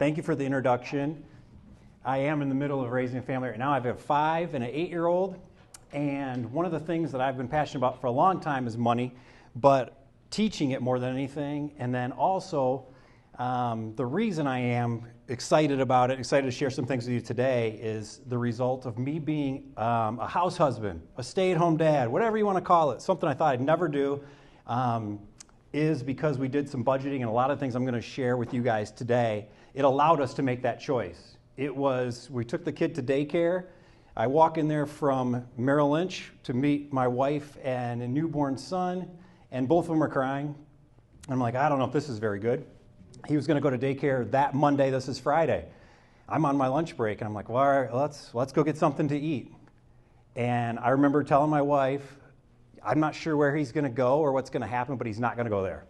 Thank you for the introduction. I am in the middle of raising a family right now. I have a 5 and an 8-year-old, and one of the things that I've been passionate about for a long time is money, but teaching it more than anything. And then also, the reason I am excited about it, excited to share some things with you today, is the result of me being a house husband, a stay-at-home dad, whatever you want to call it, something I thought I'd never do, is because we did some budgeting and a lot of things I'm going to share with you guys today. It allowed us to make that choice. We took the kid to daycare. I walk in there from Merrill Lynch to meet my wife and a newborn son, and both of them are crying. And I'm like, I don't know if this is very good. He was going to go to daycare that Monday. This is Friday. I'm on my lunch break, and I'm like, well, all right, let's go get something to eat. And I remember telling my wife, I'm not sure where he's going to go or what's going to happen, but he's not going to go there.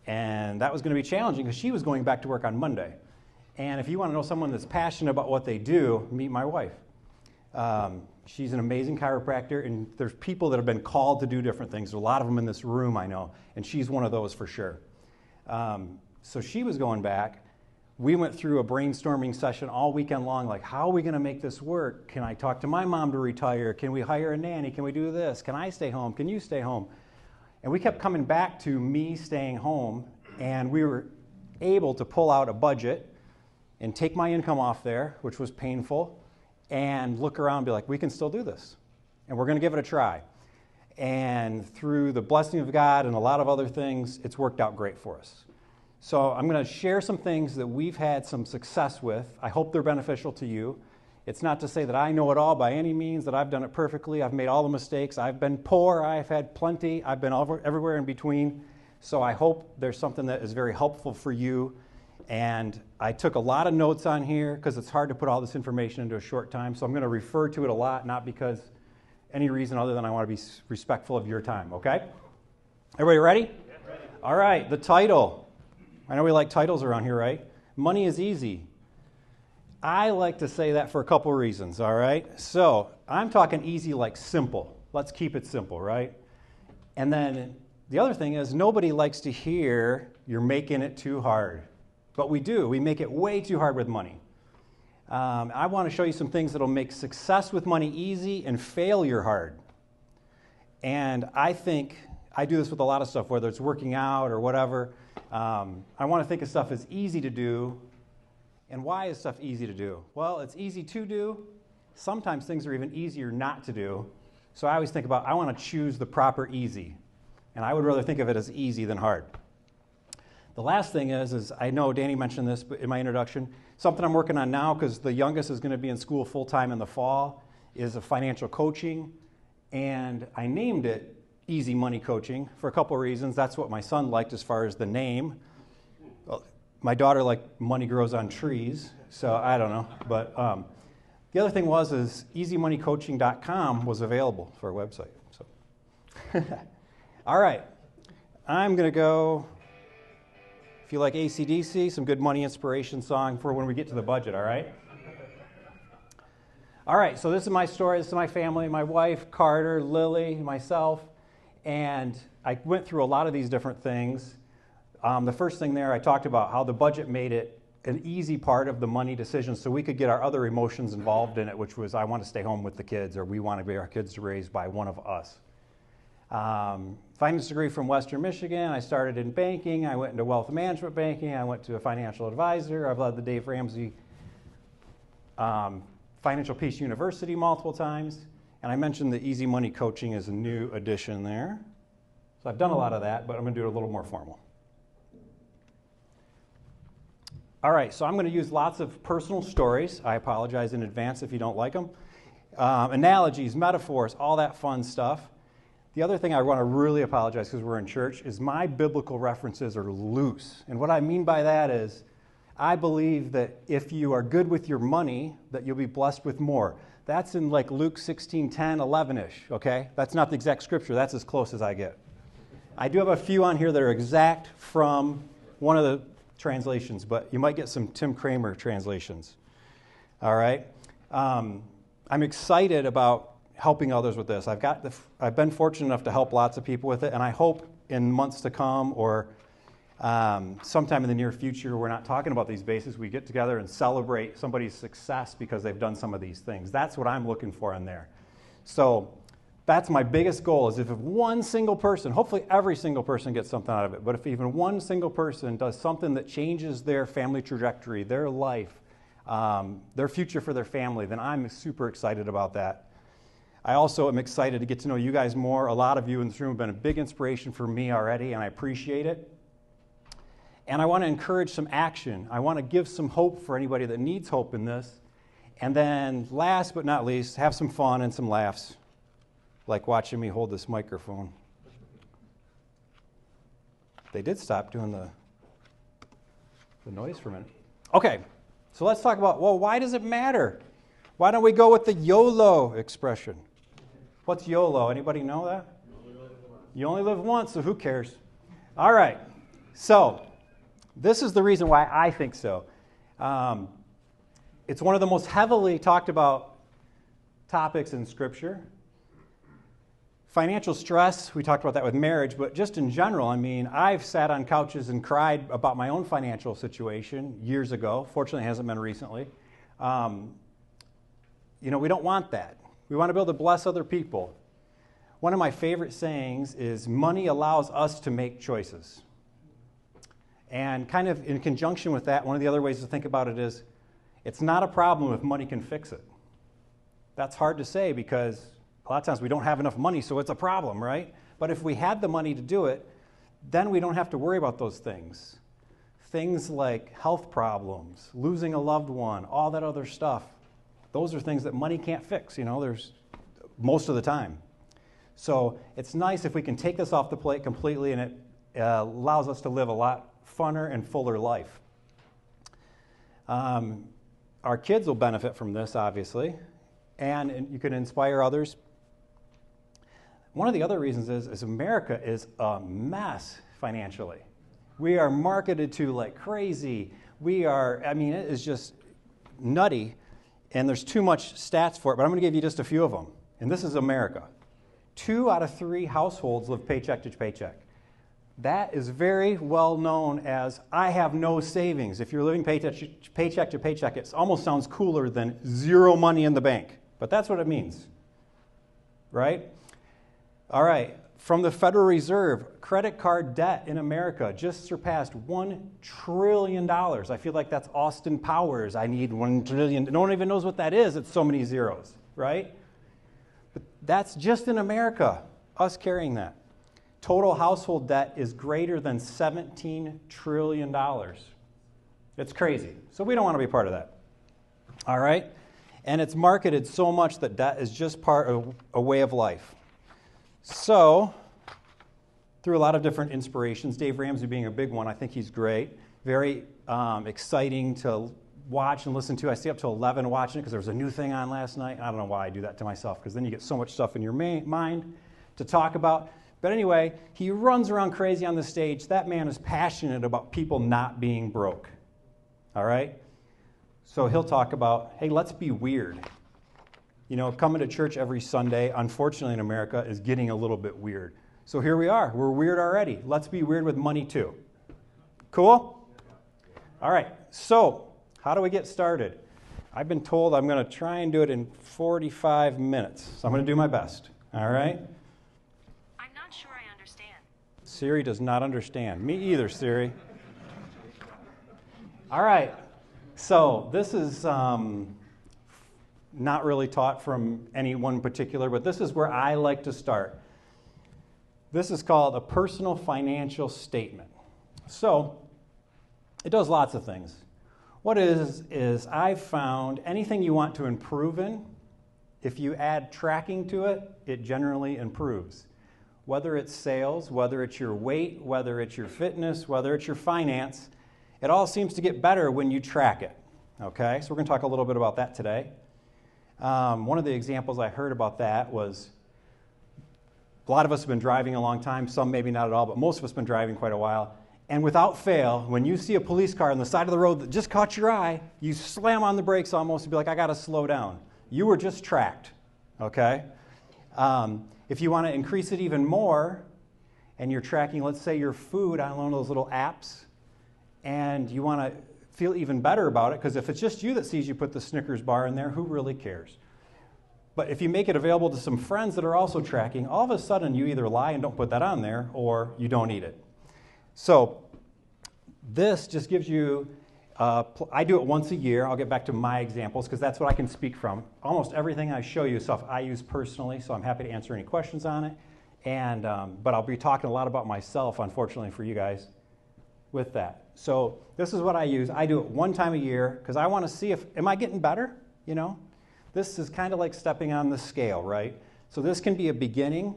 And that was going to be challenging because she was going back to work on Monday. And if you want to know someone that's passionate about what they do, meet my wife. She's an amazing chiropractor, and there's people that have been called to do different things. There's a lot of them in this room, I know, and she's one of those for sure. So she was going back. We went through a brainstorming session all weekend long, like, how are we going to make this work? Can I talk to my mom to retire? Can we hire a nanny? Can we do this? Can I stay home? Can you stay home? And we kept coming back to me staying home, and we were able to pull out a budget and take my income off there, which was painful, and look around and be like, we can still do this, and we're going to give it a try. And through the blessing of God and a lot of other things, it's worked out great for us. So I'm going to share some things that we've had some success with. I hope they're beneficial to you. It's not to say that I know it all by any means, that I've done it perfectly. I've made all the mistakes. I've been poor. I've had plenty. I've been everywhere in between. So I hope there's something that is very helpful for you. And I took a lot of notes on here because it's hard to put all this information into a short time. So I'm going to refer to it a lot, not because any reason other than I want to be respectful of your time, okay? Everybody ready? Yeah, ready. All right, the title. I know we like titles around here, right? Money is easy. I like to say that for a couple reasons, all right? So I'm talking easy like simple. Let's keep it simple, right? And then the other thing is nobody likes to hear you're making it too hard. But we do. We make it way too hard with money. I want to show you some things that will make success with money easy and failure hard. And I think I do this with a lot of stuff, whether it's working out or whatever. I want to think of stuff as easy to do. And why is stuff easy to do? Well, it's easy to do. Sometimes things are even easier not to do. So I always think about, I want to choose the proper easy. And I would rather think of it as easy than hard. The last thing is I know Danny mentioned this in my introduction, something I'm working on now because the youngest is going to be in school full-time in the fall, is a financial coaching. And I named it Easy Money Coaching for a couple of reasons. That's what my son liked as far as the name. Well, my daughter liked money grows on trees, so I don't know. But the other thing is easymoneycoaching.com was available for a website. So, all right, I'm going to go. If you like AC/DC, some good money inspiration song for when we get to the budget, all right? All right, so this is my story. This is my family, my wife, Carter, Lily, myself. And I went through a lot of these different things. The first thing there, I talked about how the budget made it an easy part of the money decision so we could get our other emotions involved in it, which was I want to stay home with the kids, or we want to be our kids raised by one of us. Finance degree from Western Michigan. I started in banking. I went into wealth management banking. I went to a financial advisor. I've led the Dave Ramsey Financial Peace University multiple times. And I mentioned the Easy Money Coaching is a new addition there. So I've done a lot of that, but I'm going to do it a little more formal. All right, so I'm going to use lots of personal stories. I apologize in advance if you don't like them. Analogies, metaphors, all that fun stuff. The other thing I want to really apologize because we're in church is my biblical references are loose. And what I mean by that is I believe that if you are good with your money, that you'll be blessed with more. That's in like Luke 16:10, 11-ish, okay? That's not the exact scripture. That's as close as I get. I do have a few on here that are exact from one of the translations, but you might get some Tim Kramer translations. All right? I'm excited about helping others with this. I've been fortunate enough to help lots of people with it, and I hope in months to come or sometime in the near future, we're not talking about these bases. We get together and celebrate somebody's success because they've done some of these things. That's what I'm looking for in there. So that's my biggest goal, is if one single person, hopefully every single person gets something out of it, but if even one single person does something that changes their family trajectory, their life, their future for their family, then I'm super excited about that. I also am excited to get to know you guys more. A lot of you in this room have been a big inspiration for me already, and I appreciate it. And I want to encourage some action. I want to give some hope for anybody that needs hope in this. And then last but not least, have some fun and some laughs, like watching me hold this microphone. They did stop doing the noise for a minute. Okay, so let's talk about, well, why does it matter? Why don't we go with the YOLO expression? What's YOLO? Anybody know that? You only live once, so who cares? All right, so this is the reason why I think so. It's one of the most heavily talked about topics in Scripture. Financial stress, we talked about that with marriage, but just in general, I mean, I've sat on couches and cried about my own financial situation years ago. Fortunately, it hasn't been recently. We don't want that. We want to be able to bless other people. One of my favorite sayings is, money allows us to make choices. And kind of in conjunction with that, one of the other ways to think about it is, it's not a problem if money can fix it. That's hard to say because a lot of times we don't have enough money, so it's a problem, right? But if we had the money to do it, then we don't have to worry about those things. Things like health problems, losing a loved one, all that other stuff. Those are things that money can't fix, there's most of the time. So it's nice if we can take this off the plate completely, and it allows us to live a lot funner and fuller life. Our kids will benefit from this, obviously, and you can inspire others. One of the other reasons is America is a mess financially. We are marketed to like crazy. It is just nutty. And there's too much stats for it, but I'm going to give you just a few of them. And this is America. 2 out of 3 households live paycheck to paycheck. That is very well known as, I have no savings. If you're living paycheck to paycheck, it almost sounds cooler than zero money in the bank. But that's what it means, right? All right. From the Federal Reserve, credit card debt in America just surpassed $1 trillion. I feel like that's Austin Powers. I need 1 trillion. No one even knows what that is. It's so many zeros, right? But that's just in America, us carrying that. Total household debt is greater than $17 trillion. It's crazy. So we don't want to be part of that. All right? And it's marketed so much that debt is just part of a way of life. So, through a lot of different inspirations, Dave Ramsey being a big one, I think he's great. Very exciting to watch and listen to. I stay up till 11 watching it because there was a new thing on last night. I don't know why I do that to myself, because then you get so much stuff in your mind to talk about. But anyway, he runs around crazy on the stage. That man is passionate about people not being broke. All right? So he'll talk about, hey, let's be weird. Coming to church every Sunday, unfortunately in America, is getting a little bit weird. So here we are. We're weird already. Let's be weird with money too. Cool? All right. So how do we get started? I've been told I'm going to try and do it in 45 minutes. So I'm going to do my best. All right? I'm not sure I understand. Siri does not understand. Me either, Siri. All right. So this is not really taught from any one particular, but this is where I like to start. This is called a personal financial statement. So it does lots of things. What it is I've found anything you want to improve in, if you add tracking to it, it generally improves. Whether it's sales, whether it's your weight, whether it's your fitness, whether it's your finance, it all seems to get better when you track it. Okay, so we're going to talk a little bit about that today. One of the examples I heard about that was, a lot of us have been driving a long time, some maybe not at all, but most of us have been driving quite a while. And without fail, when you see a police car on the side of the road that just caught your eye, you slam on the brakes almost and be like, I got to slow down. You were just tracked, okay? If you want to increase it even more, and you're tracking, let's say, your food on one of those little apps, and you want to feel even better about it, because if it's just you that sees you put the Snickers bar in there, who really cares? But if you make it available to some friends that are also tracking, all of a sudden you either lie and don't put that on there, or you don't eat it. So this just gives you, I do it once a year. I'll get back to my examples, because that's what I can speak from. Almost everything I show you is stuff I use personally, so I'm happy to answer any questions on it. And but I'll be talking a lot about myself, unfortunately, for you guys with that. So this is what I use. I do it one time a year, because I want to see if, am I getting better, you know? This is kind of like stepping on the scale, right? So this can be a beginning.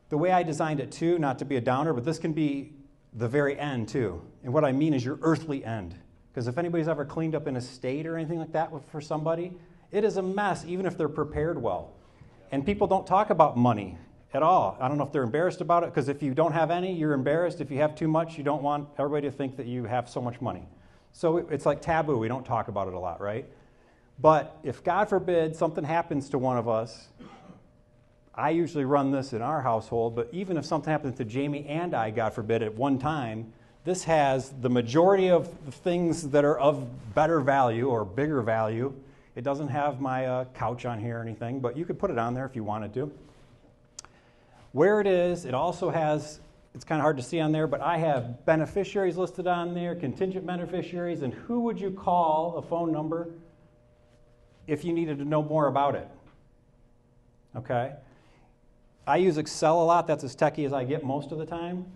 The way I designed it too, not to be a downer, but this can be the very end too. And what I mean is your earthly end. Because if anybody's ever cleaned up an estate or anything like that for somebody, it is a mess, even if they're prepared well. And people don't talk about money at all. I don't know if they're embarrassed about it, because if you don't have any, you're embarrassed. If you have too much, you don't want everybody to think that you have so much money. So it's like taboo. We don't talk about it a lot, right? But if, God forbid, something happens to one of us, I usually run this in our household, but even if something happens to Jamie and I, God forbid, at one time, this has the majority of the things that are of better value or bigger value. It doesn't have my couch on here or anything, but you could put it on there if you wanted to. Where it is, it also has, it's kind of hard to see on there, but I have beneficiaries listed on there, contingent beneficiaries, and who would you call, a phone number, if you needed to know more about it. Okay? I use Excel a lot. That's as techie as I get most of the time,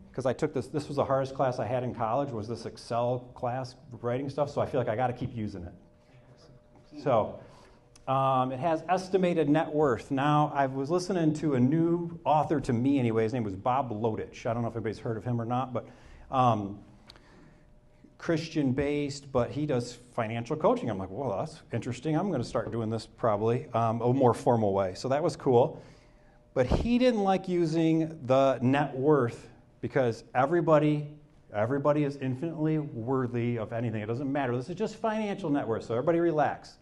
because I took this was the hardest class I had in college, was this Excel class, writing stuff, so I feel like I got to keep using it. So it has estimated net worth. Now, I was listening to a new author, to me anyway. His name was Bob Lodich. I don't know if anybody's heard of him or not, but Christian-based, but he does financial coaching. I'm like, well, that's interesting. I'm going to start doing this probably a more formal way. So that was cool. But he didn't like using the net worth, because everybody is infinitely worthy of anything. It doesn't matter. This is just financial net worth, so everybody relax.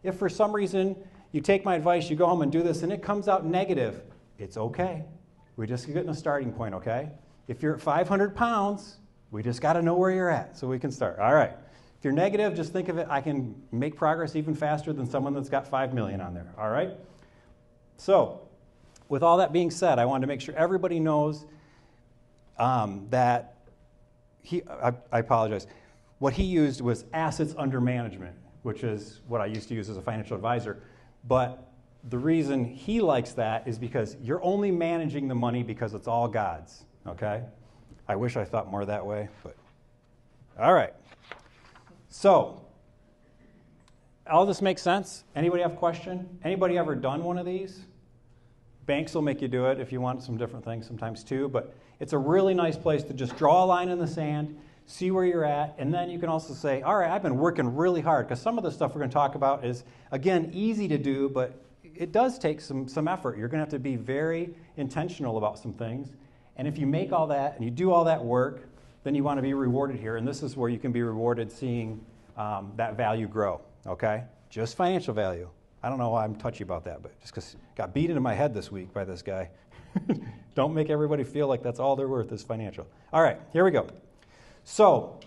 If for some reason you take my advice, you go home and do this, and it comes out negative, it's okay. We just get in a starting point, okay? If you're at 500 pounds, we just got to know where you're at so we can start. All right. If you're negative, just think of it, I can make progress even faster than someone that's got 5 million on there. All right? So, with all that being said, I wanted to make sure everybody knows that I apologize. What he used was assets under management, which is what I used to use as a financial advisor. But the reason he likes that is because you're only managing the money because it's all God's, okay? I wish I thought more that way, but all right. So, all this makes sense? Anybody have a question? Anybody ever done one of these? Banks will make you do it if you want some different things sometimes too, but it's a really nice place to just draw a line in the sand, see where you're at, and then you can also say, all right, I've been working really hard, because some of the stuff we're going to talk about is, again, easy to do, but it does take some effort. You're going to have to be very intentional about some things, and if you make all that and you do all that work, then you want to be rewarded here, and this is where you can be rewarded seeing that value grow, okay? Just financial value. I don't know why I'm touchy about that, but just because got beat into my head this week by this guy. Don't make everybody feel like that's all they're worth is financial. All right, here we go. So,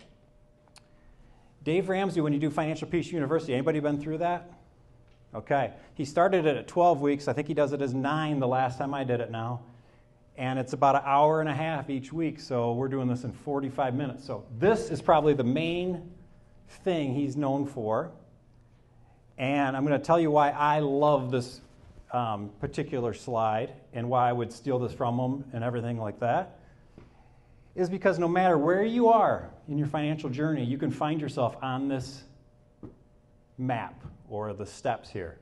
Dave Ramsey, when you do Financial Peace University, anybody been through that? Okay. He started it at 12 weeks. I think he does it as 9 the last time I did it now. And it's about an hour and a half each week, so we're doing this in 45 minutes. So this is probably the main thing he's known for. And I'm going to tell you why I love this particular slide and why I would steal this from him and everything like that, is because no matter where you are in your financial journey, you can find yourself on this map or the steps here,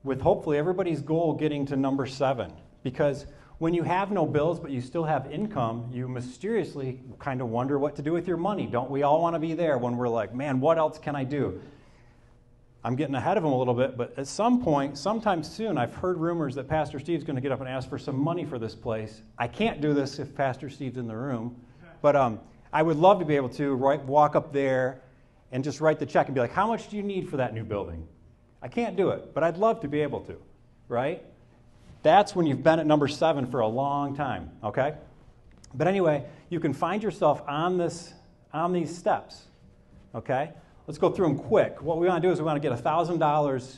with hopefully everybody's goal getting to number 7. Because when you have no bills but you still have income, you mysteriously kind of wonder what to do with your money. Don't we all want to be there when we're like, man, what else can I do? I'm getting ahead of him a little bit, but at some point, sometime soon, I've heard rumors that Pastor Steve's going to get up and ask for some money for this place. I can't do this if Pastor Steve's in the room, but I would love to be able to walk up there and just write the check and be like, how much do you need for that new building? I can't do it, but I'd love to be able to, right? That's when you've been at number 7 for a long time, okay? But anyway, you can find yourself on these steps, okay? Let's go through them quick. What we want to do is we want to get $1,000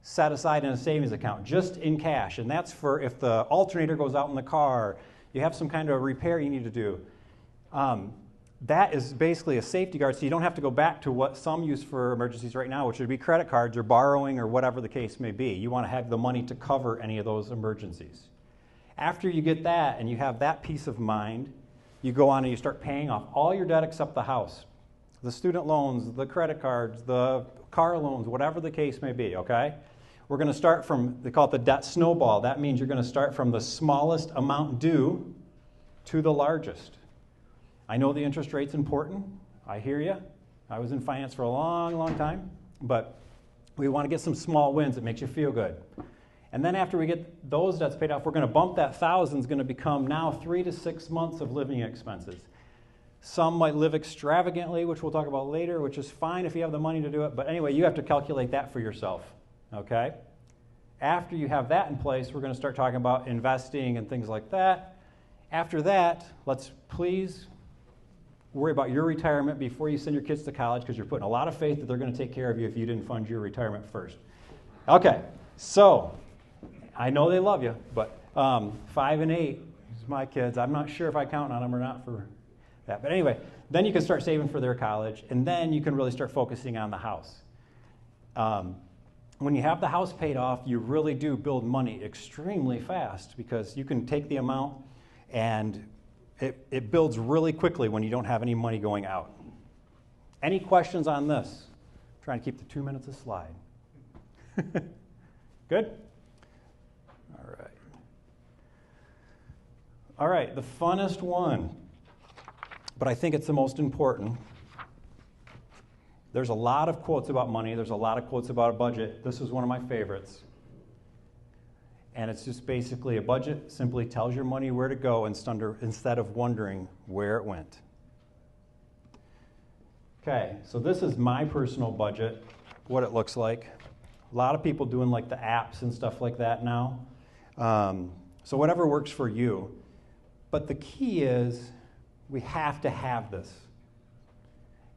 set aside in a savings account, just in cash. And that's for if the alternator goes out in the car, you have some kind of repair you need to do. That is basically a safety guard, so you don't have to go back to what some use for emergencies right now, which would be credit cards or borrowing or whatever the case may be. You want to have the money to cover any of those emergencies. After you get that and you have that peace of mind, you go on and you start paying off all your debt except the house, the student loans, the credit cards, the car loans, whatever the case may be, okay? We're going to start from, they call it the debt snowball. That means you're going to start from the smallest amount due to the largest. I know the interest rate's important. I hear you. I was in finance for a long, long time. But we want to get some small wins that makes you feel good. And then after we get those debts paid off, we're going to bump that $1,000 is going to become now 3 to 6 months of living expenses. Some might live extravagantly, which we'll talk about later, which is fine if you have the money to do it. But anyway, you have to calculate that for yourself. Okay? After you have that in place, we're going to start talking about investing and things like that. After that, let's please worry about your retirement before you send your kids to college, because you're putting a lot of faith that they're going to take care of you if you didn't fund your retirement first. Okay, so I know they love you, but 5 and 8 is my kids. I'm not sure if I count on them or not for that. But anyway, then you can start saving for their college, and then you can really start focusing on the house. When you have the house paid off, you really do build money extremely fast, because you can take the amount and it builds really quickly when you don't have any money going out. Any questions on this? I'm trying to keep the 2 minutes a slide. Good? All right. All right, the funnest one, but I think it's the most important. There's a lot of quotes about money. There's a lot of quotes about a budget. This is one of my favorites. And it's just basically a budget simply tells your money where to go instead of wondering where it went. Okay, so this is my personal budget, what it looks like. A lot of people doing like the apps and stuff like that now. So whatever works for you. But the key is we have to have this.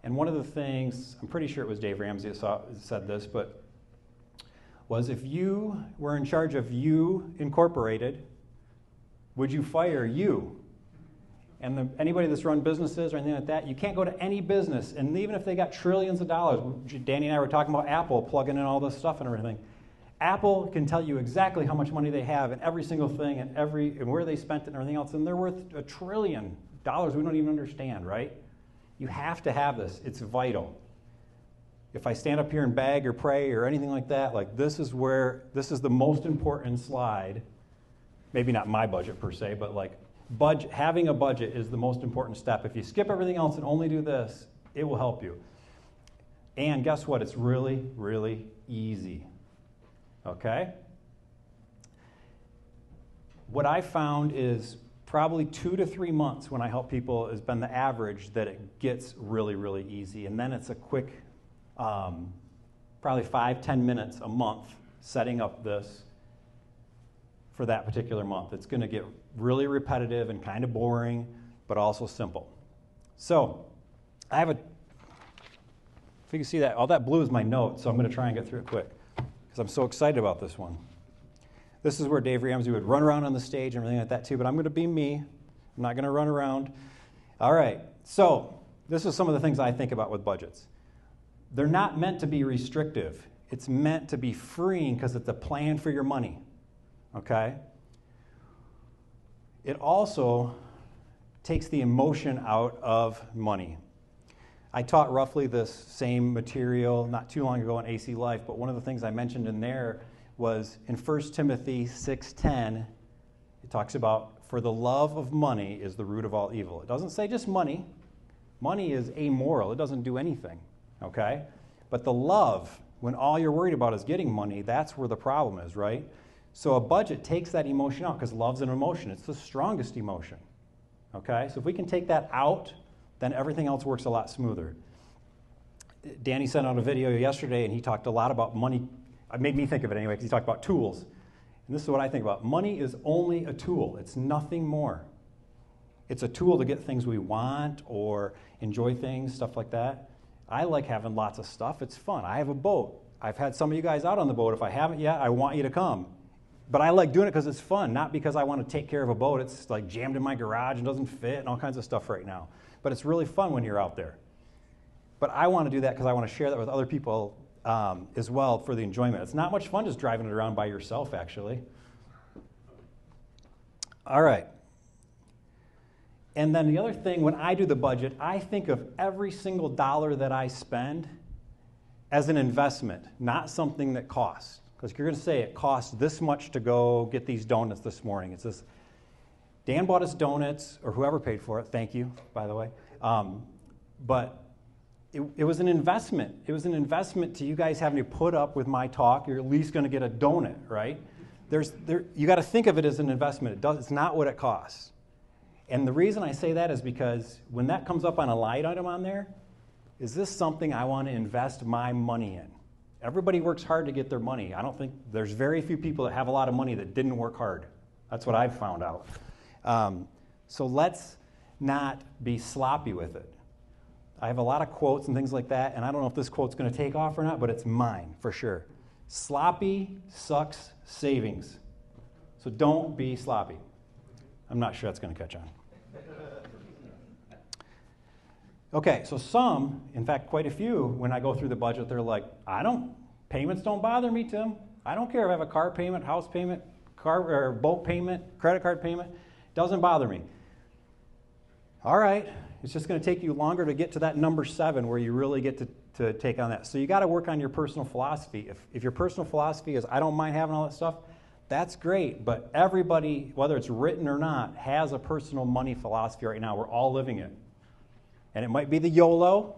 And one of the things, I'm pretty sure it was Dave Ramsey that said this, but was if you were in charge of You Incorporated, would you fire you? And anybody that's run businesses or anything like that, you can't go to any business, and even if they got trillions of dollars, Danny and I were talking about Apple plugging in all this stuff and everything. Apple can tell you exactly how much money they have and every single thing and where they spent it and everything else, and they're worth $1 trillion. We don't even understand, right? You have to have this. It's vital. If I stand up here and beg or pray or anything like that, like this is the most important slide. Maybe not my budget per se, but like having a budget is the most important step. If you skip everything else and only do this, it will help you. And guess what? It's really, really easy. Okay? What I found is probably 2 to 3 months when I help people has been the average that it gets really, really easy. And then it's a quick, probably 5-10 minutes a month setting up this for that particular month. It's going to get really repetitive and kind of boring, but also simple. So if you can see that, all that blue is my notes, so I'm going to try and get through it quick because I'm so excited about this one. This is where Dave Ramsey would run around on the stage and everything like that too, but I'm going to be me. I'm not going to run around. All right, so this is some of the things I think about with budgets. They're not meant to be restrictive. It's meant to be freeing because it's a plan for your money, okay? It also takes the emotion out of money. I taught roughly this same material not too long ago in AC Life, but one of the things I mentioned in there was in 1 Timothy 6:10, it talks about, for the love of money is the root of all evil. It doesn't say just money. Money is amoral. It doesn't do anything, okay? But the love, when all you're worried about is getting money, that's where the problem is, right? So a budget takes that emotion out because love's an emotion. It's the strongest emotion, okay? So if we can take that out, then everything else works a lot smoother. Danny sent out a video yesterday, and he talked a lot about money. It made me think of it anyway, because he talked about tools. And this is what I think about. Money is only a tool. It's nothing more. It's a tool to get things we want or enjoy things, stuff like that. I like having lots of stuff. It's fun. I have a boat. I've had some of you guys out on the boat. If I haven't yet, I want you to come. But I like doing it because it's fun, not because I want to take care of a boat. It's like jammed in my garage and doesn't fit and all kinds of stuff right now. But it's really fun when you're out there. But I want to do that because I want to share that with other people as well for the enjoyment. It's not much fun just driving it around by yourself, actually. All right. And then the other thing, when I do the budget, I think of every single dollar that I spend as an investment, not something that costs. Because you're going to say it costs this much to go get these donuts this morning. It's this, Dan bought us donuts, or whoever paid for it. Thank you, by the way. But it was an investment. It was an investment to you guys having to put up with my talk. You're at least going to get a donut, right? You got to think of it as an investment. It's not what it costs. And the reason I say that is because when that comes up on a line item on there, is this something I want to invest my money in? Everybody works hard to get their money. I don't think there's very few people that have a lot of money that didn't work hard. That's what I've found out. So let's not be sloppy with it. I have a lot of quotes and things like that, and I don't know if this quote's going to take off or not, but it's mine for sure. Sloppy sucks savings. So don't be sloppy. I'm not sure that's going to catch on. Okay, so some, in fact, quite a few, when I go through the budget, they're like, payments don't bother me, Tim. I don't care if I have a car payment, house payment, or boat payment, credit card payment. Doesn't bother me. All right, it's just going to take you longer to get to that number 7 where you really get to take on that. So you got to work on your personal philosophy. If your personal philosophy is, I don't mind having all that stuff, that's great. But everybody, whether it's written or not, has a personal money philosophy right now. We're all living it. And it might be the YOLO,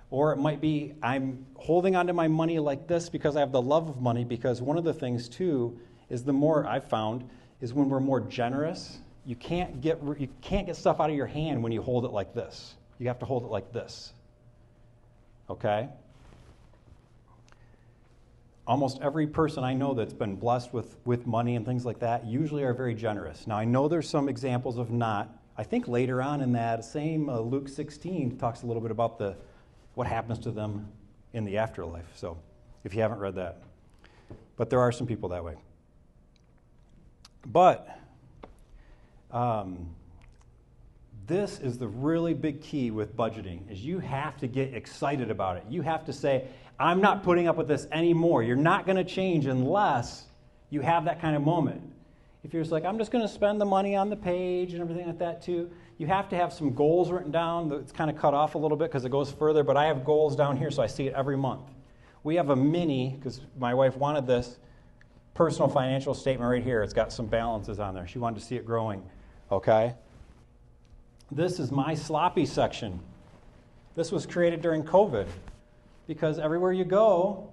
or it might be I'm holding onto my money like this because I have the love of money, because one of the things, too, is the more I've found is when we're more generous, you can't get stuff out of your hand when you hold it like this. You have to hold it like this. Okay? Almost every person I know that's been blessed with money and things like that usually are very generous. Now, I know there's some examples of not. I think later on in that same Luke 16 talks a little bit about what happens to them in the afterlife. So if you haven't read that. But there are some people that way. But this is the really big key with budgeting, is you have to get excited about it. You have to say, I'm not putting up with this anymore. You're not going to change unless you have that kind of moment. If you're just like, I'm just going to spend the money on the page and everything like that too, you have to have some goals written down. It's kind of cut off a little bit because it goes further, but I have goals down here so I see it every month. We have a mini, because my wife wanted this, personal financial statement right here. It's got some balances on there. She wanted to see it growing, okay? This is my sloppy section. This was created during COVID because everywhere you go,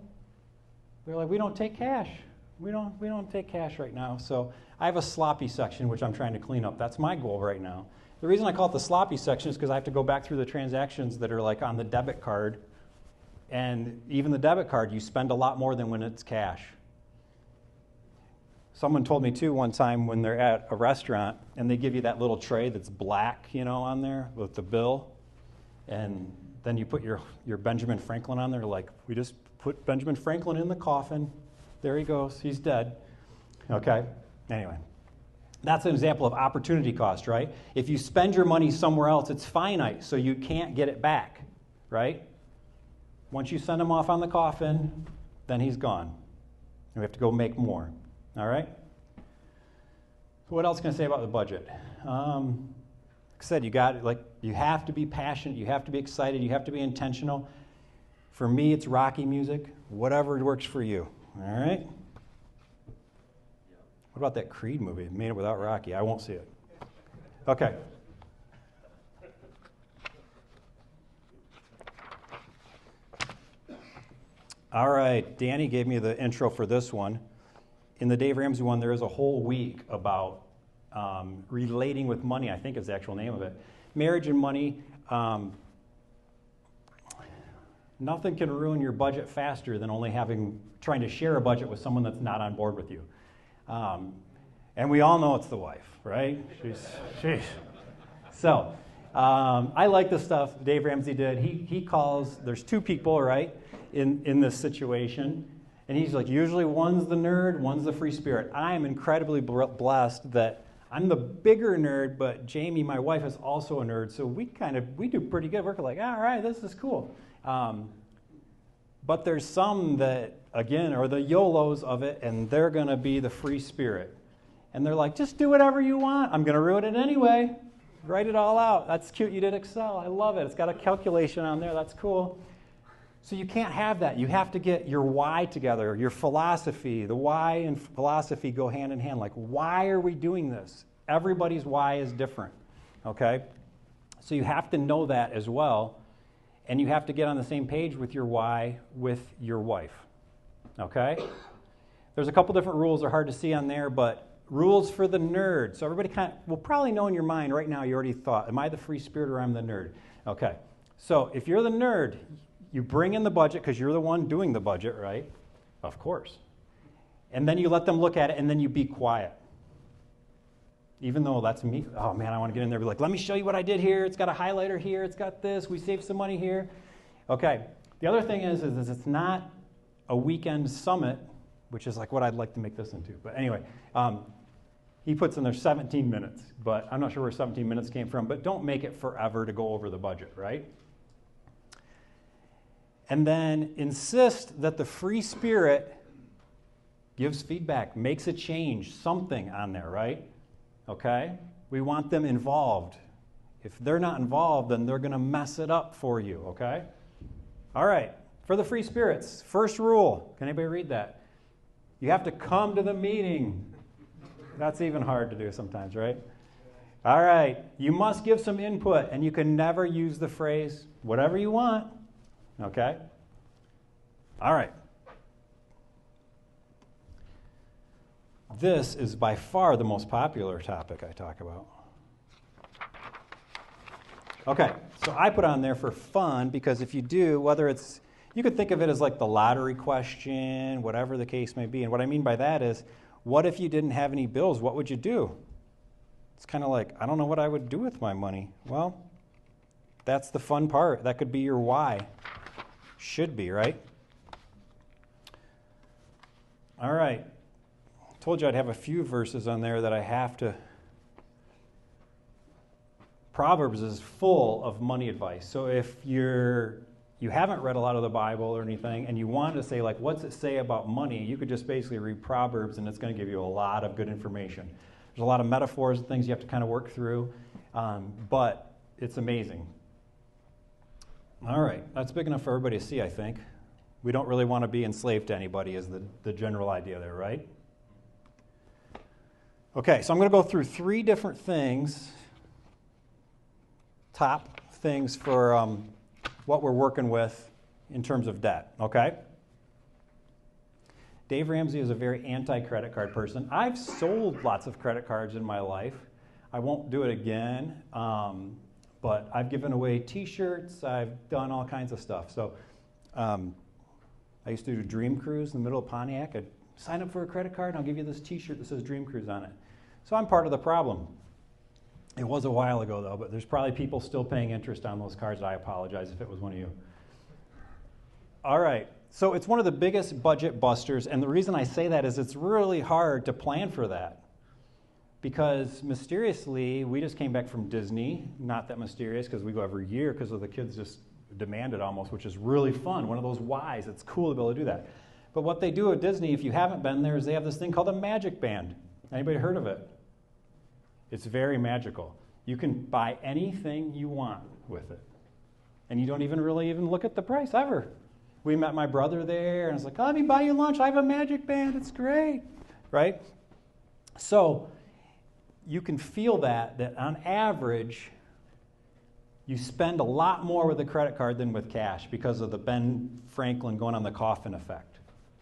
they're like, we don't take cash. We don't take cash right now. So I have a sloppy section, which I'm trying to clean up. That's my goal right now. The reason I call it the sloppy section is because I have to go back through the transactions that are like on the debit card. And even the debit card, you spend a lot more than when it's cash. Someone told me, too, one time when they're at a restaurant and they give you that little tray that's black, on there with the bill. And then you put your Benjamin Franklin on there, like, we just put Benjamin Franklin in the coffin. There he goes. He's dead. Okay? Anyway, that's an example of opportunity cost, right? If you spend your money somewhere else, it's finite, so you can't get it back, right? Once you send him off on the coffin, then he's gone. And we have to go make more. All right? So what else can I say about the budget? Like I said, you have to be passionate. You have to be excited. You have to be intentional. For me, it's Rocky music. Whatever works for you. All right? What about that Creed movie? Made it without Rocky. I won't see it. Okay. All right. Danny gave me the intro for this one. In the Dave Ramsey one, there is a whole week about relating with money, I think is the actual name of it. Marriage and money. Nothing can ruin your budget faster than only trying to share a budget with someone that's not on board with you. And we all know it's the wife, right? She's. So, I like the stuff Dave Ramsey did. He calls, there's two people, right, in this situation. And he's like, usually one's the nerd, one's the free spirit. I am incredibly blessed that I'm the bigger nerd, but Jamie, my wife, is also a nerd. So we do pretty good. We're like, all right, this is cool. But there's some that, again, are the YOLOs of it, and they're going to be the free spirit. And they're like, just do whatever you want. I'm going to ruin it anyway. Write it all out. That's cute. You did Excel. I love it. It's got a calculation on there. That's cool. So you can't have that. You have to get your why together, your philosophy. The why and philosophy go hand in hand. Like, why are we doing this? Everybody's why is different, okay? So you have to know that as well, and you have to get on the same page with your why with your wife, okay? There's a couple different rules. They're hard to see on there, but rules for the nerd. So everybody will probably know in your mind right now, you already thought, am I the free spirit or I'm the nerd? Okay, so if you're the nerd, you bring in the budget because you're the one doing the budget, right? Of course. And then you let them look at it, and then you be quiet. Even though that's me, oh man, I want to get in there and be like, let me show you what I did here. It's got a highlighter here. It's got this. We saved some money here. Okay. The other thing is it's not a weekend summit, which is like what I'd like to make this into. But anyway, he puts in there 17 minutes, but I'm not sure where 17 minutes came from. But don't make it forever to go over the budget, right? And then insist that the free spirit gives feedback, makes a change, something on there, right? Okay? We want them involved. If they're not involved, then they're going to mess it up for you, okay? All right. For the free spirits, first rule. Can anybody read that? You have to come to the meeting. That's even hard to do sometimes, right? All right. You must give some input, and you can never use the phrase, whatever you want. Okay? All right. This is by far the most popular topic I talk about. Okay, so I put on there for fun because if you do, you could think of it as like the lottery question, whatever the case may be. And what I mean by that is, what if you didn't have any bills? What would you do? It's kind of like, I don't know what I would do with my money. Well, that's the fun part. That could be your why. Should be, right? All right. I told you I'd have a few verses on there that I have to. Proverbs is full of money advice. So if you haven't read a lot of the Bible or anything, and you want to say, like, what's it say about money, you could just basically read Proverbs, and it's going to give you a lot of good information. There's a lot of metaphors and things you have to kind of work through, but it's amazing. All right, that's big enough for everybody to see, I think. We don't really want to be enslaved to anybody is the general idea there, right? Okay, so I'm going to go through three different things, top things for what we're working with in terms of debt, okay? Dave Ramsey is a very anti-credit card person. I've sold lots of credit cards in my life. I won't do it again, but I've given away T-shirts. I've done all kinds of stuff. So I used to do Dream Cruise in the middle of Pontiac. I'd sign up for a credit card, and I'll give you this T-shirt that says Dream Cruise on it. So I'm part of the problem. It was a while ago, though, but there's probably people still paying interest on those cards. I apologize if it was one of you. All right. So it's one of the biggest budget busters, and the reason I say that is it's really hard to plan for that. Because mysteriously, we just came back from Disney. Not that mysterious because we go every year because of the kids just demand it almost, which is really fun. One of those whys. It's cool to be able to do that. But what they do at Disney, if you haven't been there, is they have this thing called a Magic Band. Anybody heard of it? It's very magical. You can buy anything you want with it. And you don't even really look at the price ever. We met my brother there, and I was like, oh, let me buy you lunch. I have a Magic Band. It's great. Right? So you can feel that on average, you spend a lot more with a credit card than with cash because of the Ben Franklin going on the coffin effect.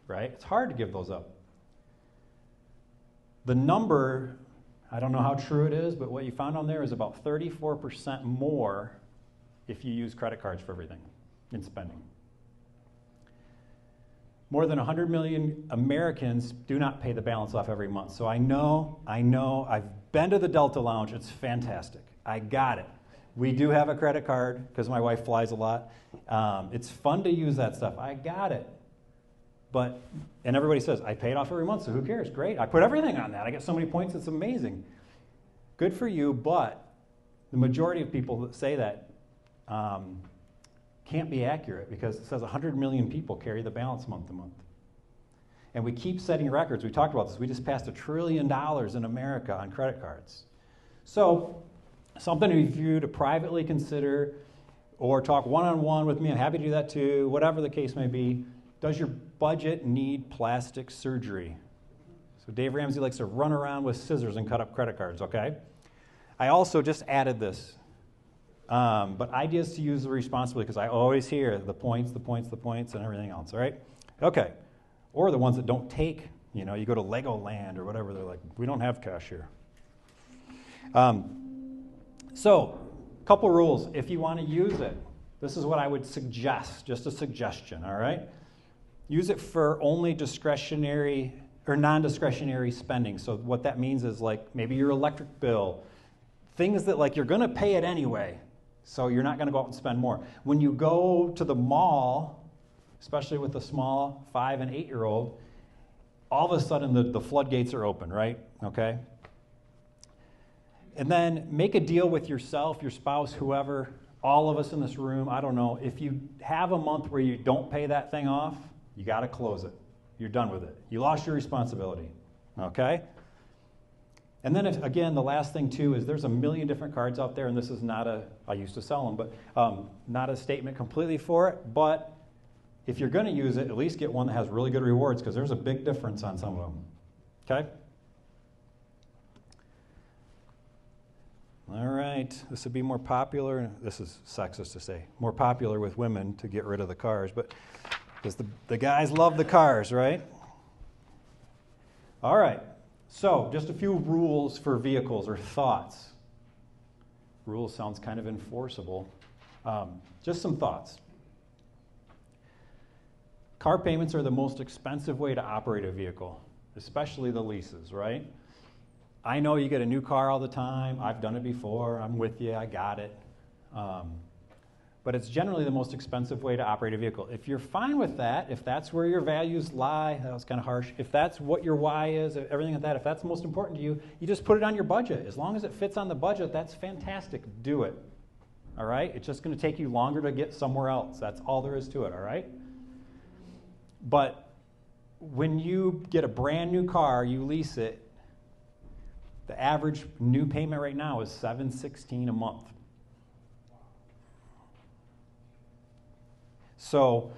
Right? It's hard to give those up. The number, I don't know how true it is, but what you found on there is about 34% more if you use credit cards for everything in spending. More than 100 million Americans do not pay the balance off every month. So I know, I've been to the Delta Lounge. It's fantastic. I got it. We do have a credit card because my wife flies a lot. It's fun to use that stuff. I got it. And everybody says, I pay it off every month, so who cares? Great. I put everything on that. I get so many points, it's amazing. Good for you, but the majority of people that say that can't be accurate because it says 100 million people carry the balance month to month. And we keep setting records. We talked about this. We just passed $1 trillion in America on credit cards. So something for you to privately consider or talk one-on-one with me. I'm happy to do that too, whatever the case may be. Does your budget need plastic surgery? So Dave Ramsey likes to run around with scissors and cut up credit cards, okay? I also just added this. But ideas to use responsibly, because I always hear the points, and everything else, all right? Okay. Or the ones that don't take, you go to Legoland or whatever, they're like, we don't have cash here. So, a couple rules. If you want to use it, this is what I would suggest, just a suggestion, all right? Use it for only discretionary or non-discretionary spending. So what that means is like maybe your electric bill, things that like you're going to pay it anyway. So you're not going to go out and spend more. When you go to the mall, especially with a small 5 and 8-year-old, all of a sudden the floodgates are open, right? Okay? And then make a deal with yourself, your spouse, whoever, all of us in this room. I don't know. If you have a month where you don't pay that thing off, you got to close it. You're done with it. You lost your responsibility. Okay? And then, again, the last thing, too, is there's a million different cards out there, and this is not I used to sell them, but not a statement completely for it. But if you're going to use it, at least get one that has really good rewards, because there's a big difference on some of them. Okay? All right. This would be more popular. This is sexist to say. More popular with women to get rid of the cars, but because the guys love the cars, right? All right. So, just a few rules for vehicles or thoughts. Rules sounds kind of enforceable. Just some thoughts. Car payments are the most expensive way to operate a vehicle, especially the leases, right? I know you get a new car all the time. I've done it before. I'm with you. I got it. But it's generally the most expensive way to operate a vehicle. If you're fine with that, if that's where your values lie, that was kind of harsh, if that's what your why is, everything like that, if that's most important to you, you just put it on your budget. As long as it fits on the budget, that's fantastic. Do it. All right? It's just going to take you longer to get somewhere else. That's all there is to it, all right? But when you get a brand new car, you lease it, the average new payment right now is $716 a month. So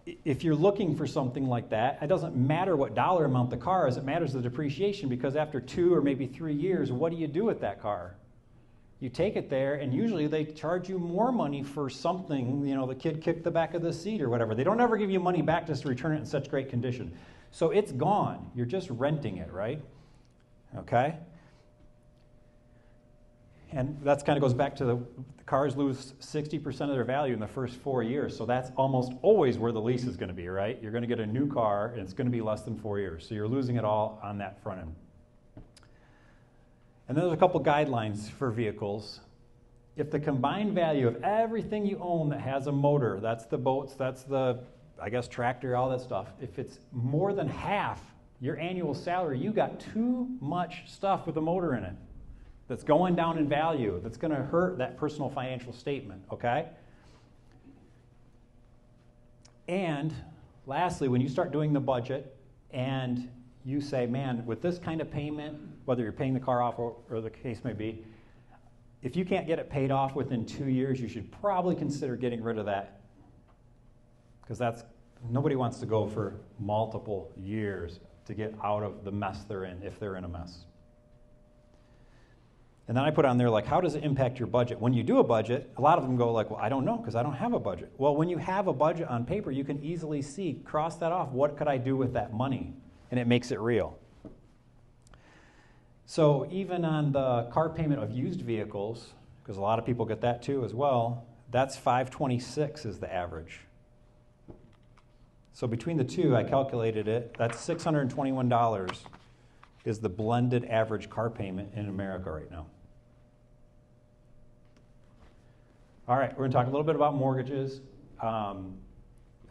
if you're looking for something like that, it doesn't matter what dollar amount the car is, it matters the depreciation, because after 2 or maybe 3 years, what do you do with that car? You take it there, and usually they charge you more money for something, the kid kicked the back of the seat or whatever. They don't ever give you money back just to return it in such great condition. So it's gone. You're just renting it, right? Okay? And that kind of goes back to the cars lose 60% of their value in the first 4 years. So that's almost always where the lease is going to be, right? You're going to get a new car, and it's going to be less than 4 years. So you're losing it all on that front end. And then there's a couple guidelines for vehicles. If the combined value of everything you own that has a motor, that's the boats, that's the, tractor, all that stuff, if it's more than half your annual salary, you got too much stuff with a motor in it that's going down in value, that's going to hurt that personal financial statement, okay? And lastly, when you start doing the budget and you say, man, with this kind of payment, whether you're paying the car off or the case may be, if you can't get it paid off within 2 years, you should probably consider getting rid of that, because nobody wants to go for multiple years to get out of the mess they're in, if they're in a mess. And then I put on there, like, how does it impact your budget? When you do a budget, a lot of them go like, well, I don't know, because I don't have a budget. Well, when you have a budget on paper, you can easily see, cross that off, what could I do with that money? And it makes it real. So even on the car payment of used vehicles, because a lot of people get that too as well, that's $526 is the average. So between the two, I calculated it. That's $621 is the blended average car payment in America right now. All right, we're going to talk a little bit about mortgages.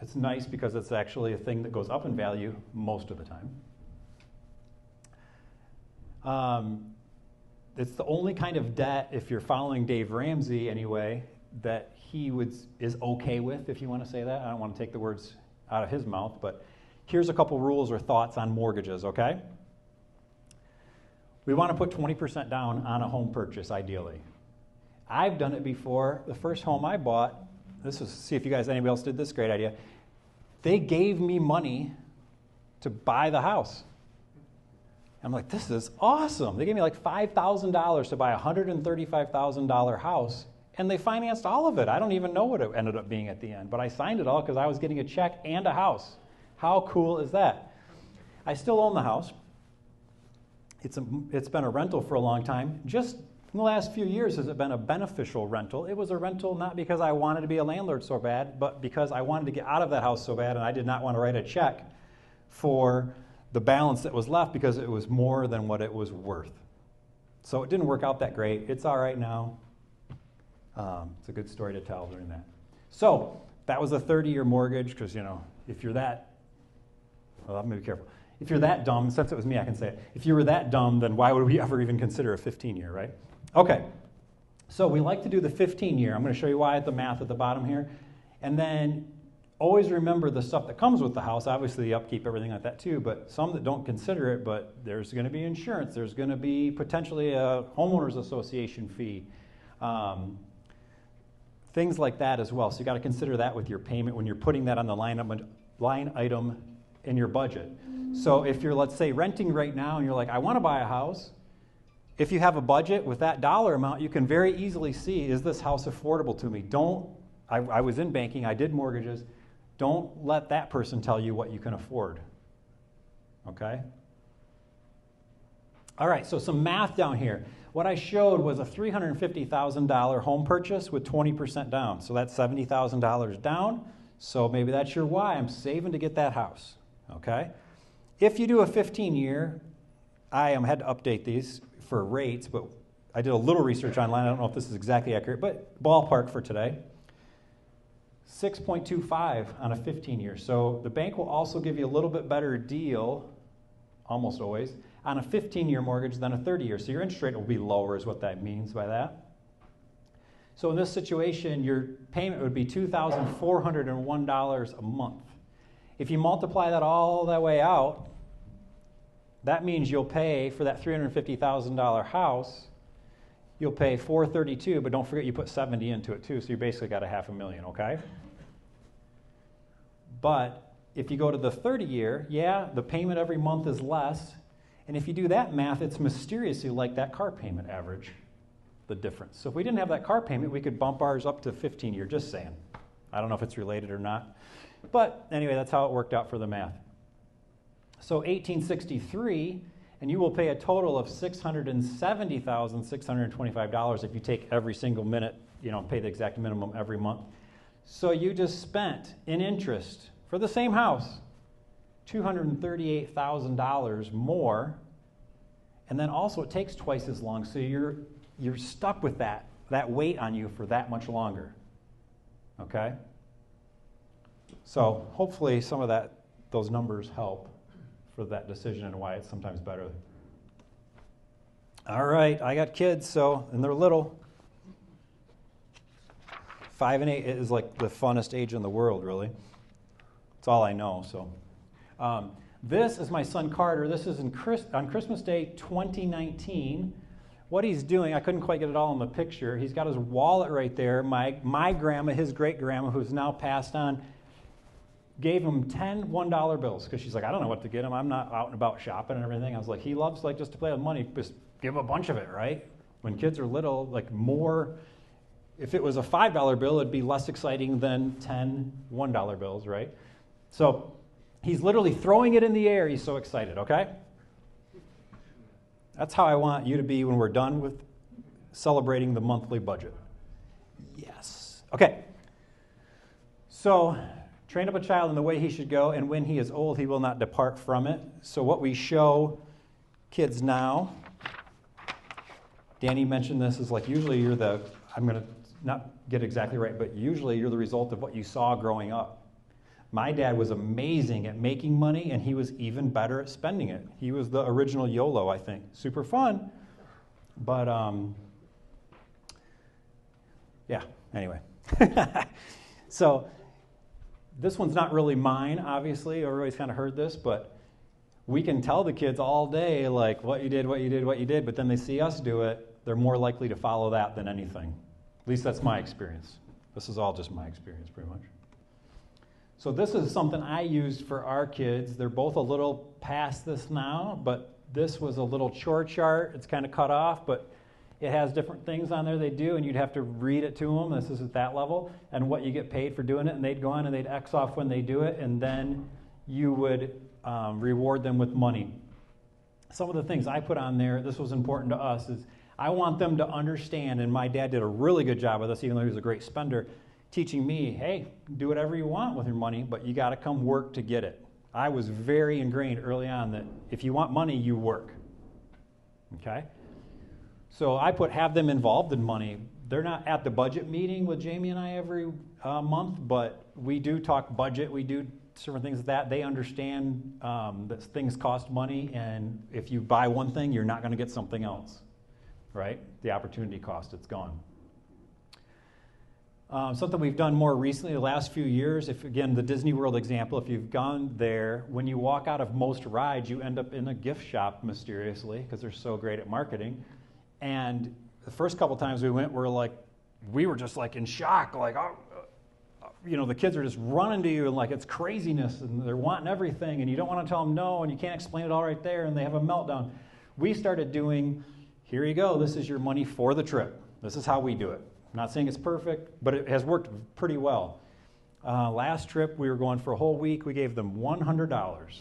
It's nice because it's actually a thing that goes up in value most of the time. It's the only kind of debt, if you're following Dave Ramsey anyway, that he is okay with, if you want to say that. I don't want to take the words out of his mouth, but here's a couple rules or thoughts on mortgages, okay? We want to put 20% down on a home purchase, ideally. I've done it before. The first home I bought, see if you guys, anybody else did this, great idea. They gave me money to buy the house. I'm like, this is awesome. They gave me like $5,000 to buy a $135,000 house, and they financed all of it. I don't even know what it ended up being at the end, but I signed it all because I was getting a check and a house. How cool is that? I still own the house. It's been a rental for a long time. Just in the last few years has it been a beneficial rental. It was a rental not because I wanted to be a landlord so bad, but because I wanted to get out of that house so bad, and I did not want to write a check for the balance that was left because it was more than what it was worth. So it didn't work out that great. It's all right now. It's a good story to tell during that. So that was a 30-year mortgage because, if you're that, well, I'm going to be careful. If you're that dumb, since it was me, I can say it. If you were that dumb, then why would we ever even consider a 15-year, right? Okay, so we like to do the 15-year. I'm going to show you why at the math at the bottom here. And then always remember the stuff that comes with the house, obviously the upkeep, everything like that too, but some that don't consider it, but there's going to be insurance. There's going to be potentially a homeowners association fee. Things like that as well. So you got to consider that with your payment when you're putting that on the line item in your budget. So if you're, let's say, renting right now and you're like, I want to buy a house, if you have a budget with that dollar amount, you can very easily see, is this house affordable to me? I was in banking, I did mortgages. Don't let that person tell you what you can afford. Okay? All right, so some math down here. What I showed was a $350,000 home purchase with 20% down. So that's $70,000 down. So maybe that's your why. I'm saving to get that house. Okay? If you do a 15-year, I had to update these for rates, but I did a little research online. I don't know if this is exactly accurate, but ballpark for today. 6.25 on a 15-year. So the bank will also give you a little bit better deal, almost always, on a 15-year mortgage than a 30-year. So your interest rate will be lower is what that means by that. So in this situation, your payment would be $2,401 a month. If you multiply that all that way out, that means you'll pay for that $350,000 house, you'll pay $432, but don't forget you put 70 into it too, so you basically got $500,000, okay? But if you go to the 30-year, the payment every month is less, and if you do that math, it's mysteriously like that car payment average, the difference. So if we didn't have that car payment, we could bump ours up to 15-year, just saying. I don't know if it's related or not. But anyway, that's how it worked out for the math. So 1863, and you will pay a total of $670,625 if you take every single minute, pay the exact minimum every month. So you just spent in interest for the same house $238,000 more, and then also it takes twice as long, so you're stuck with that weight on you for that much longer. Okay? So hopefully some of those numbers help for that decision and why it's sometimes better. All right, I got kids, and they're little. 5 and 8 is like the funnest age in the world, really. It's all I know. So, this is my son Carter. This is on Christmas Day 2019. What he's doing, I couldn't quite get it all in the picture. He's got his wallet right there. My grandma, his great grandma, who's now passed on, gave him 10 $1 bills because she's like, I don't know what to get him. I'm not out and about shopping and everything. I was like, he loves just to play with money. Just give him a bunch of it, right? When kids are little, more. If it was a $5 bill, it'd be less exciting than 10 $1 bills, right? So he's literally throwing it in the air. He's so excited, okay? That's how I want you to be when we're done with celebrating the monthly budget. Yes. Okay. So Train up a child in the way he should go, and when he is old, he will not depart from it. So what we show kids now, Danny mentioned this, is like usually you're the, I'm going to not get exactly right, but usually you're the result of what you saw growing up. My dad was amazing at making money, and he was even better at spending it. He was the original YOLO, I think. Super fun, but yeah, anyway. So this one's not really mine, obviously. Everybody's kind of heard this, but we can tell the kids all day, like, what you did, what you did, what you did, but then they see us do it, they're more likely to follow that than anything. At least that's my experience. This is all just my experience, pretty much. So this is something I used for our kids. They're both a little past this now, but this was a little chore chart. It's kind of cut off, but it has different things on there they do, and you'd have to read it to them. This is at that level, and what you get paid for doing it, and they'd go on and they'd X off when they do it, and then you would reward them with money. Some of the things I put on there, this was important to us, is I want them to understand, and my dad did a really good job of this, even though he was a great spender, teaching me, hey, do whatever you want with your money, but you got to come work to get it. I was very ingrained early on that if you want money, you work. Okay? So I have them involved in money. They're not at the budget meeting with Jamie and I every month, but we do talk budget. We do certain things like that. They understand that things cost money, and if you buy one thing, you're not going to get something else, right? The opportunity cost, it's gone. Something we've done more recently, the last few years, if again, the Disney World example, if you've gone there, when you walk out of most rides, you end up in a gift shop mysteriously because they're so great at marketing. And the first couple times we went, we were just like in shock, like, the kids are just running to you and like it's craziness and they're wanting everything and you don't want to tell them no and you can't explain it all right there and they have a meltdown. We started doing, here you go, this is your money for the trip. This is how we do it. I'm not saying it's perfect, but it has worked pretty well. Last trip, we were going for a whole week. We gave them $100.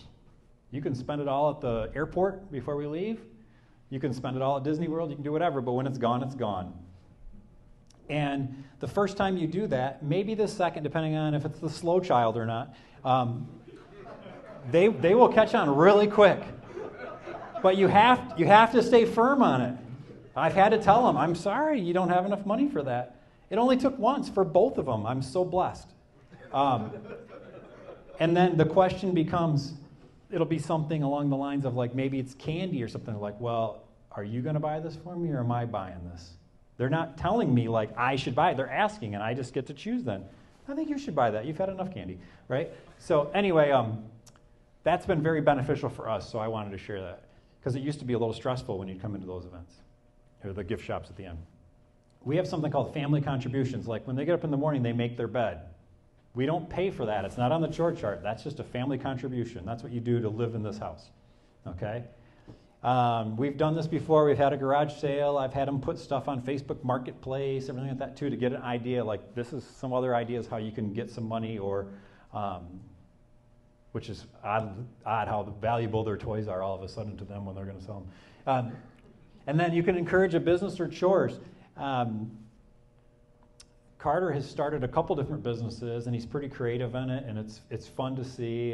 You can spend it all at the airport before we leave. You can spend it all at Disney World. You can do whatever, but when it's gone, it's gone. And the first time you do that, maybe the second, depending on if it's the slow child or not, they will catch on really quick. But you have to stay firm on it. I've had to tell them, I'm sorry, you don't have enough money for that. It only took once for both of them. I'm so blessed. And then the question becomes, it'll be something along the lines of like, maybe it's candy or something like, well, are you going to buy this for me or am I buying this? They're not telling me like I should buy it. They're asking and I just get to choose then. I think you should buy that. You've had enough candy, right? So anyway, that's been very beneficial for us, so I wanted to share that. Because it used to be a little stressful when you'd come into those events, or the gift shops at the end. We have something called family contributions. Like when they get up in the morning, they make their bed. We don't pay for that. It's not on the chore chart. That's just a family contribution. That's what you do to live in this house, okay? We've done this before. We've had a garage sale. I've had them put stuff on Facebook Marketplace, everything like that too, to get an idea. Like this is some other ideas how you can get some money, or which is odd how valuable their toys are all of a sudden to them when they're going to sell them. And then you can encourage a business or chores. Carter has started a couple different businesses, and he's pretty creative in it, and it's fun to see.